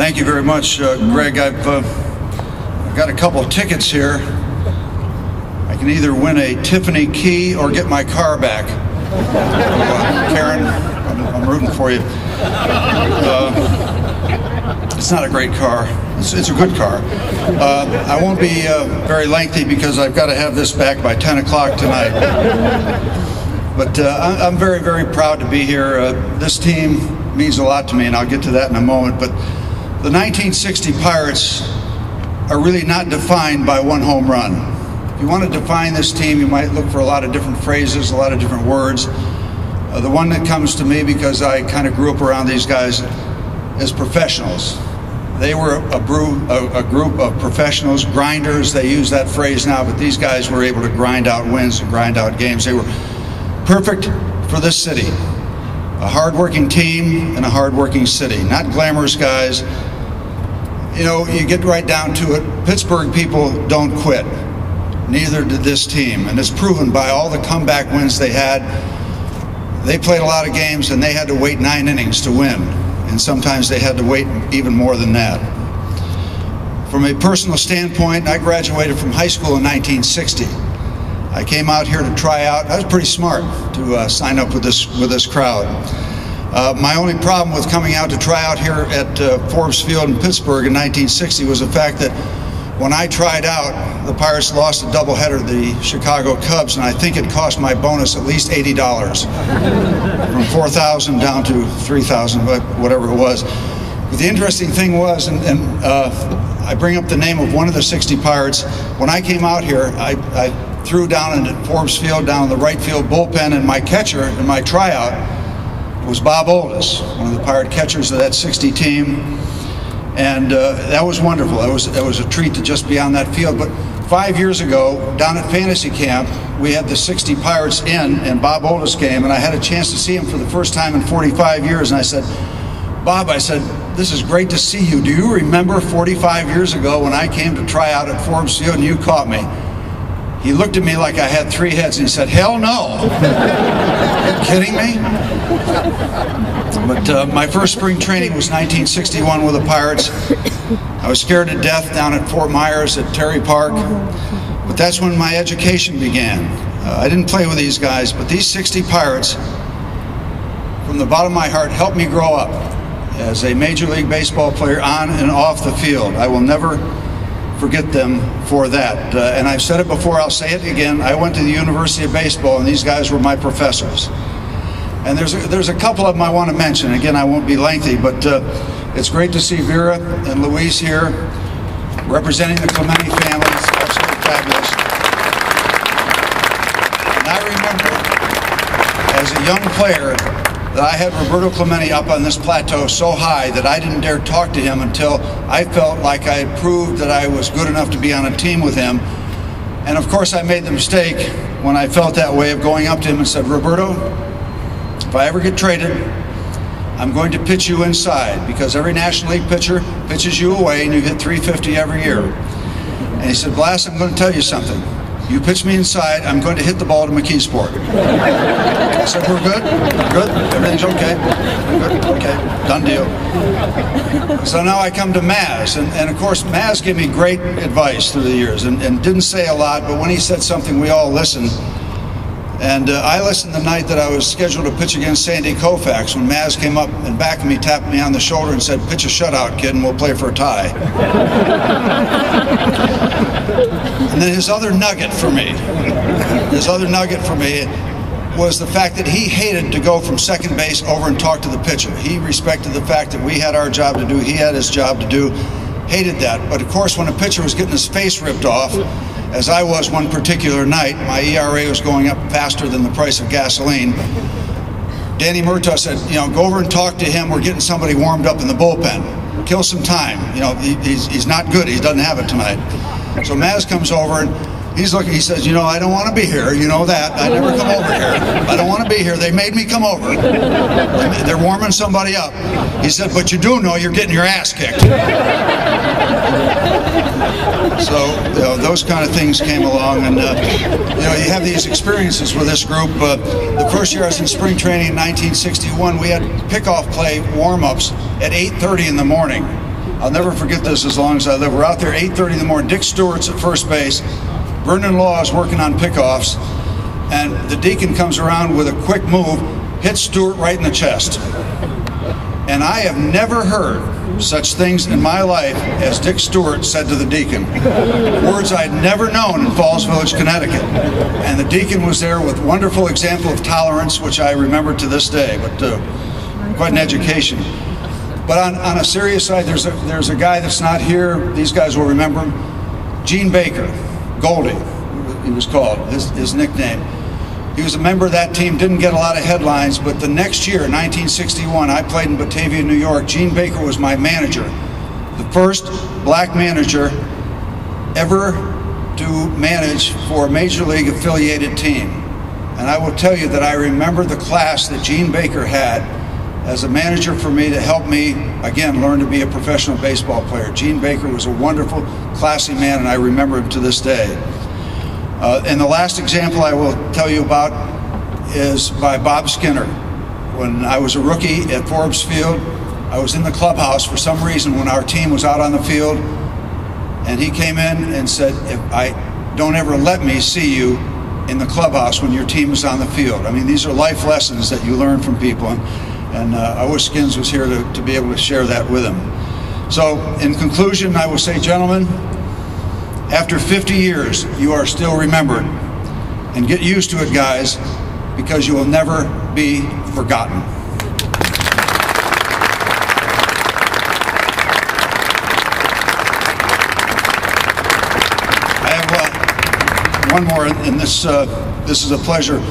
Thank you very much, Greg. I've got a couple of tickets here. I can either win a Tiffany key or get my car back. Karen, I'm rooting for you. It's not a great car. It's a good car. I won't be very lengthy because I've got to have this back by 10 o'clock tonight. But I'm very, very proud to be here. This team means a lot to me, and I'll get to that in a moment. But the 1960 Pirates are really not defined by one home run. If you want to define this team, you might look for a lot of different phrases, a lot of different words. The one that comes to me, because I kind of grew up around these guys, is professionals. They were a group of professionals, grinders. They use that phrase now, but these guys were able to grind out wins and grind out games. They were perfect for this city. A hard-working team and a hard-working city. Not glamorous guys. You know, you get right down to it. Pittsburgh people don't quit. Neither did this team. And it's proven by all the comeback wins they had. They played a lot of games and they had to wait 9 innings to win. And sometimes they had to wait even more than that. From a personal standpoint, I graduated from high school in 1960. I came out here to try out. I was pretty smart to sign up with this crowd. My only problem with coming out to try out here at Forbes Field in Pittsburgh in 1960 was the fact that when I tried out, the Pirates lost a doubleheader to the Chicago Cubs, and I think it cost my bonus at least $80, from $4,000 down to $3,000, whatever it was. But the interesting thing was, and I bring up the name of one of the 60 Pirates. When I came out here, I threw down in Forbes Field, down in the right field bullpen, and my catcher in my tryout was Bob Oldis, one of the Pirate catchers of that 60 team. And that was wonderful. That was a treat to just be on that field. But 5 years ago, down at Fantasy Camp, we had the 60 Pirates in, and Bob Oldis came, and I had a chance to see him for the first time in 45 years. And I said, Bob, I said, this is great to see you. Do you remember 45 years ago when I came to try out at Forbes Field and you caught me? He looked at me like I had 3 heads, and he said, hell no. Are you kidding me? But my first spring training was 1961 with the Pirates. I was scared to death down at Fort Myers at Terry Park. But that's when my education began. I didn't play with these guys, but these 60 Pirates, from the bottom of my heart, helped me grow up as a Major League Baseball player on and off the field. I will never forget them for that. And I've said it before, I'll say it again. I went to the University of Baseball, and these guys were my professors. And there's a couple of them I want to mention. Again, I won't be lengthy, but it's great to see Vera and Luis here, representing the Clemente family. It's absolutely fabulous. And I remember, as a young player, that I had Roberto Clemente up on this plateau so high that I didn't dare talk to him until I felt like I had proved that I was good enough to be on a team with him. And of course, I made the mistake when I felt that way of going up to him and said, Roberto, if I ever get traded, I'm going to pitch you inside, because every National League pitcher pitches you away and you hit 350 every year. And he said, Blass, I'm going to tell you something. You pitch me inside, I'm going to hit the ball to McKeesport. I said, we're good? Good? Everything's okay? Good? Okay. Done deal. So now I come to Maz, and of course, Maz gave me great advice through the years, and didn't say a lot, but when he said something, we all listened. And I listened the night that I was scheduled to pitch against Sandy Koufax, when Maz came up and back of me, tapped me on the shoulder and said, pitch a shutout, kid, and we'll play for a tie. And then his other nugget for me was the fact that he hated to go from second base over and talk to the pitcher. He respected the fact that we had our job to do, he had his job to do, hated that. But of course, when a pitcher was getting his face ripped off, as I was one particular night, my ERA was going up faster than the price of gasoline. Danny Murtaugh said, you know, go over and talk to him. We're getting somebody warmed up in the bullpen. Kill some time. You know, he's not good. He doesn't have it tonight. So Maz comes over and he's looking. He says, you know, I don't want to be here. You know that. I never come over here. I don't want to be here. They made me come over. They're warming somebody up. He said, but you do know you're getting your ass kicked. So, you know, those kind of things came along, and you know, you have these experiences with this group. The first year I was in spring training in 1961, we had pickoff play warm-ups at 8:30 in the morning. I'll never forget this as long as I live. We're out there 8:30 in the morning. Dick Stewart's at first base. Vernon Law is working on pickoffs. And the deacon comes around with a quick move, hits Stewart right in the chest. And I have never heard such things in my life as Dick Stewart said to the deacon. Words I'd never known in Falls Village, Connecticut. And the deacon was there with wonderful example of tolerance, which I remember to this day, but quite an education. But on a serious side, there's a guy that's not here. These guys will remember him. Gene Baker, Goldie, he was called, his nickname. He was a member of that team, didn't get a lot of headlines, but the next year, 1961, I played in Batavia, New York. Gene Baker was my manager, the first black manager ever to manage for a Major League affiliated team. And I will tell you that I remember the class that Gene Baker had as a manager for me to help me, again, learn to be a professional baseball player. Gene Baker was a wonderful, classy man, and I remember him to this day. And the last example I will tell you about is by Bob Skinner. When I was a rookie at Forbes Field, I was in the clubhouse for some reason when our team was out on the field, and he came in and said, don't ever let me see you in the clubhouse when your team is on the field. I mean, these are life lessons that you learn from people, and I wish Skins was here to be able to share that with him. So, in conclusion, I will say, gentlemen, after 50 years, you are still remembered. And get used to it, guys, because you will never be forgotten. I have one more, and this is a pleasure.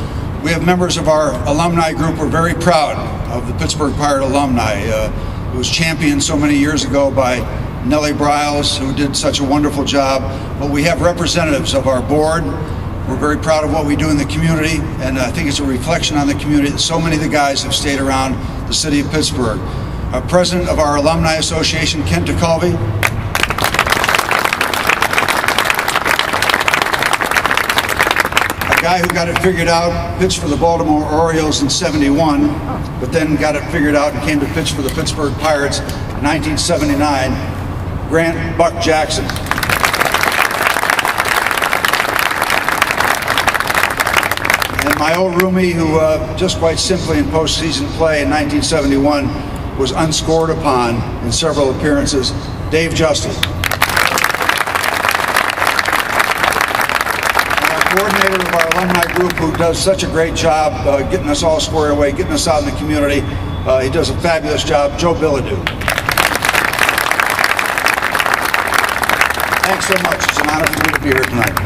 We have members of our alumni group. We're very proud of the Pittsburgh Pirate alumni. It was championed so many years ago by Nellie Briles, who did such a wonderful job. But we have representatives of our board. We're very proud of what we do in the community, and I think it's a reflection on the community that so many of the guys have stayed around the city of Pittsburgh. Our president of our Alumni Association, Kent DeCulvey. A guy who got it figured out, pitched for the Baltimore Orioles in '71, but then got it figured out and came to pitch for the Pittsburgh Pirates in 1979. Grant Buck Jackson. And my old roomie, who just quite simply in postseason play in 1971 was unscored upon in several appearances, Dave Justin. And our coordinator of our alumni group, who does such a great job getting us all squared away, getting us out in the community. He does a fabulous job, Joe Bilodeau. Thanks so much. It's an honor for me to be here tonight.